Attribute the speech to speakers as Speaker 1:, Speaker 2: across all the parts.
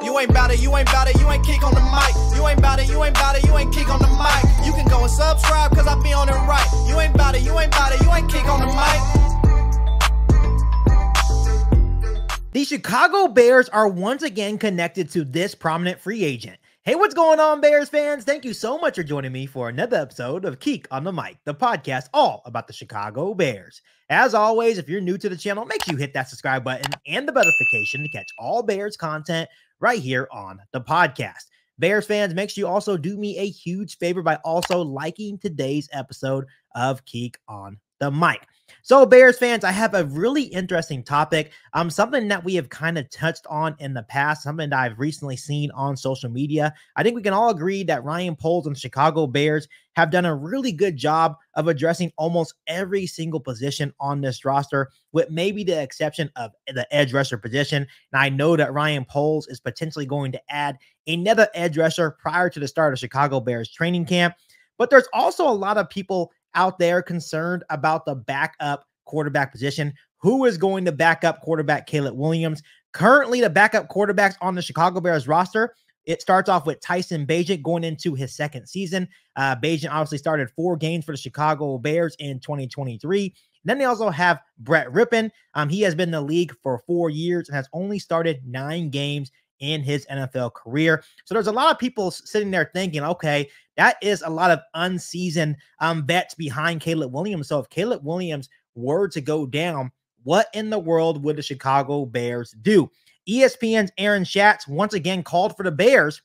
Speaker 1: You ain't bout it, you ain't bout it, you ain't kick on the mic. You ain't bout it, you ain't bout it, you ain't kick on the mic. You can go and subscribe, cause I be on it right. You ain't bout it, you ain't bout it, you ain't kick on the mic.
Speaker 2: The Chicago Bears are once again connected to this prominent free agent. Hey, what's going on, Bears fans? Thank you so much for joining me for another episode of KIEQ on the Mic, the podcast all about the Chicago Bears. As always, if you're new to the channel, make sure you hit that subscribe button and the notification to catch all Bears content right here on the podcast. Bears fans, make sure you also do me a huge favor by also liking today's episode of KIEQ on the Mic. So Bears fans, I have a really interesting topic, something that we have kind of touched on in the past, something that I've recently seen on social media. I think we can all agree that Ryan Poles and the Chicago Bears have done a really good job of addressing almost every single position on this roster, with maybe the exception of the edge rusher position. And I know that Ryan Poles is potentially going to add another edge rusher prior to the start of Chicago Bears training camp. But there's also a lot of people out there concerned about the backup quarterback position. Who is going to back up quarterback Caleb Williams? Currently, the backup quarterbacks on the Chicago Bears roster, it starts off with Tyson Bagent going into his second season. Bagent obviously started 4 games for the Chicago Bears in 2023. Then they also have Brett Rippon. He has been in the league for 4 years and has only started 9 games in his NFL career. So there's a lot of people sitting there thinking, okay, that is a lot of unseasoned vets behind Caleb Williams. So if Caleb Williams were to go down, what in the world would the Chicago Bears do? ESPN's Aaron Schatz once again called for the Bears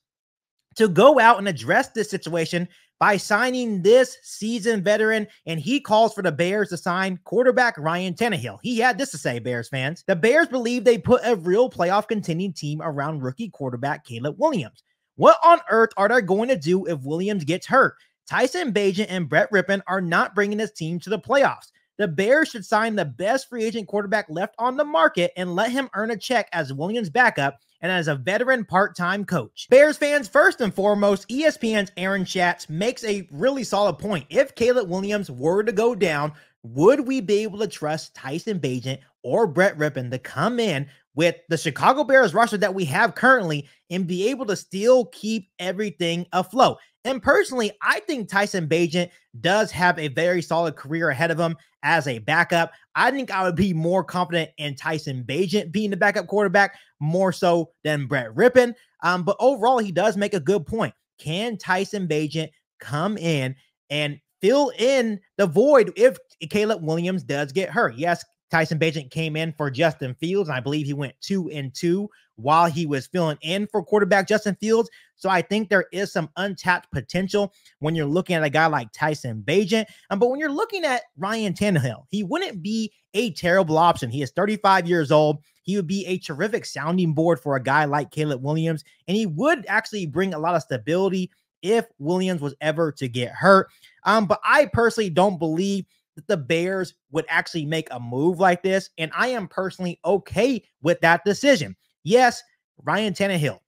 Speaker 2: to go out and address this situation by signing this seasoned veteran, and he calls for the Bears to sign quarterback Ryan Tannehill. He had this to say, Bears fans. The Bears believe they put a real playoff contending team around rookie quarterback Caleb Williams. What on earth are they going to do if Williams gets hurt? Tyson Bagent and Brett Rippon are not bringing this team to the playoffs. The Bears should sign the best free agent quarterback left on the market and let him earn a check as Williams' backup and as a veteran part-time coach. Bears fans, first and foremost, ESPN's Aaron Schatz makes a really solid point. If Caleb Williams were to go down, would we be able to trust Tyson Bagent or Brett Rippon to come in with the Chicago Bears roster that we have currently and be able to still keep everything afloat? And personally, I think Tyson Bagent does have a very solid career ahead of him as a backup. I think I would be more confident in Tyson Bagent being the backup quarterback more so than Brett Rippon. But overall, he does make a good point. Can Tyson Bagent come in and fill in the void if Caleb Williams does get hurt? Yes, Tyson Bagent came in for Justin Fields, and I believe he went 2-2 while he was filling in for quarterback Justin Fields. So I think there is some untapped potential when you're looking at a guy like Tyson Bagent. But when you're looking at Ryan Tannehill, he wouldn't be a terrible option. He is 35 years old. He would be a terrific sounding board for a guy like Caleb Williams, and he would actually bring a lot of stability if Williams was ever to get hurt. But I personally don't believe that the Bears would actually make a move like this, and I am personally okay with that decision. Yes, Ryan Tannehill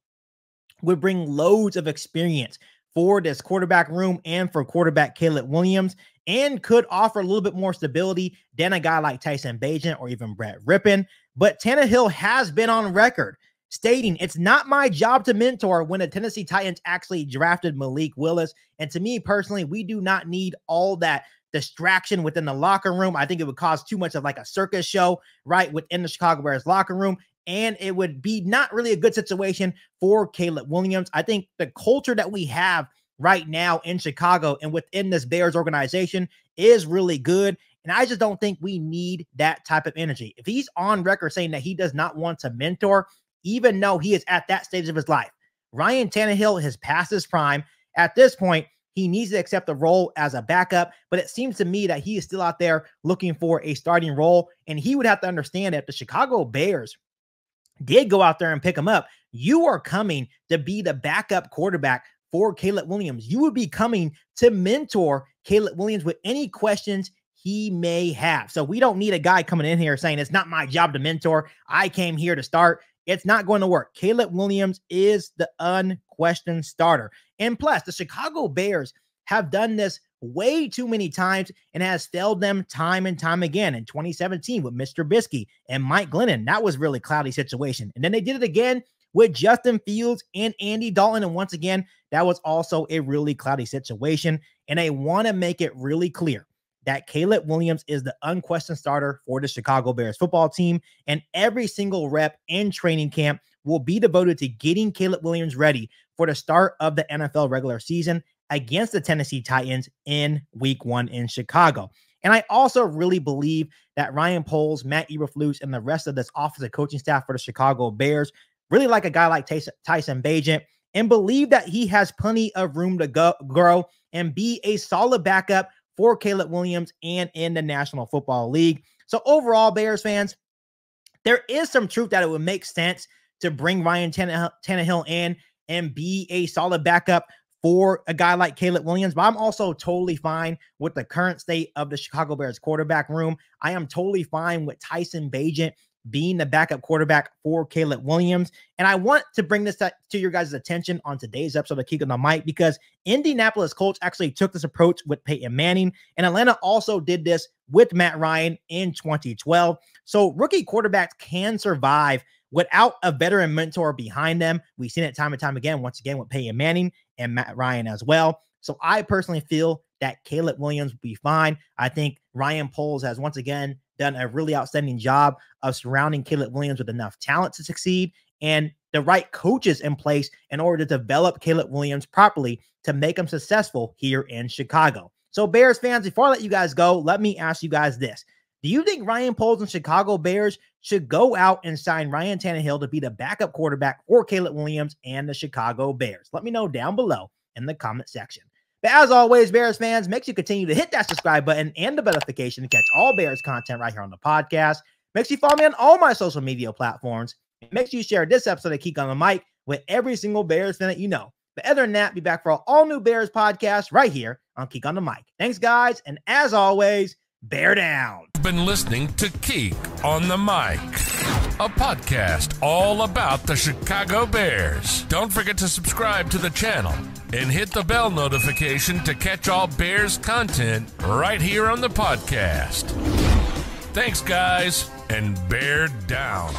Speaker 2: would bring loads of experience for this quarterback room and for quarterback Caleb Williams, and could offer a little bit more stability than a guy like Tyson Bagent or even Brett Rippon. But Tannehill has been on record stating, it's not my job to mentor, when the Tennessee Titans actually drafted Malik Willis. And to me personally, we do not need all that distraction within the locker room. I think it would cause too much of like a circus show right within the Chicago Bears locker room, and it would be not really a good situation for Caleb Williams. I think the culture that we have right now in Chicago and within this Bears organization is really good, and I just don't think we need that type of energy. If he's on record saying that he does not want to mentor, even though he is at that stage of his life, Ryan Tannehill has passed his prime. At this point, he needs to accept the role as a backup, but it seems to me that he is still out there looking for a starting role, and he would have to understand that the Chicago Bears did go out there and pick him up. You are coming to be the backup quarterback for Caleb Williams. You would be coming to mentor Caleb Williams with any questions he may have. So we don't need a guy coming in here saying, it's not my job to mentor, I came here to start. It's not going to work. Caleb Williams is the unquestioned starter. And plus, the Chicago Bears have done this way too many times and has failed them time and time again. In 2017 with Mr. Trubisky and Mike Glennon, that was a really cloudy situation. And then they did it again with Justin Fields and Andy Dalton. And once again, that was also a really cloudy situation. And I want to make it really clear that Caleb Williams is the unquestioned starter for the Chicago Bears football team. And every single rep in training camp will be devoted to getting Caleb Williams ready for the start of the NFL regular season against the Tennessee Titans in week 1 in Chicago. And I also really believe that Ryan Poles, Matt Eberflus, and the rest of this offensive coaching staff for the Chicago Bears really like a guy like Tyson Bagent and believe that he has plenty of room to grow and be a solid backup for Caleb Williams and in the National Football League. So overall, Bears fans, there is some truth that it would make sense to bring Ryan Tannehill in and be a solid backup for a guy like Caleb Williams, but I'm also totally fine with the current state of the Chicago Bears quarterback room. I am totally fine with Tyson Bagent being the backup quarterback for Caleb Williams. And I want to bring this to your guys' attention on today's episode of KIEQ on the Mic, because Indianapolis Colts actually took this approach with Peyton Manning, and Atlanta also did this with Matt Ryan in 2012. So rookie quarterbacks can survive without a veteran mentor behind them. We've seen it time and time again, once again with Peyton Manning and Matt Ryan as well. So I personally feel that Caleb Williams will be fine. I think Ryan Poles has once again done a really outstanding job of surrounding Caleb Williams with enough talent to succeed and the right coaches in place in order to develop Caleb Williams properly to make him successful here in Chicago. So Bears fans, before I let you guys go, let me ask you guys this. Do you think Ryan Poles and Chicago Bears should go out and sign Ryan Tannehill to be the backup quarterback for Caleb Williams and the Chicago Bears? Let me know down below in the comment section. But as always, Bears fans, make sure you continue to hit that subscribe button and the notification to catch all Bears content right here on the podcast. Make sure you follow me on all my social media platforms. And make sure you share this episode of KIEQ on the Mic with every single Bears fan that you know. But other than that, be back for all new Bears podcasts right here on KIEQ on the Mic. Thanks, guys. And as always, bear down.
Speaker 3: You've been listening to KIEQ on the Mic, a podcast all about the Chicago Bears. Don't forget to subscribe to the channel and hit the bell notification to catch all Bears content right here on the podcast. Thanks, guys, and bear down.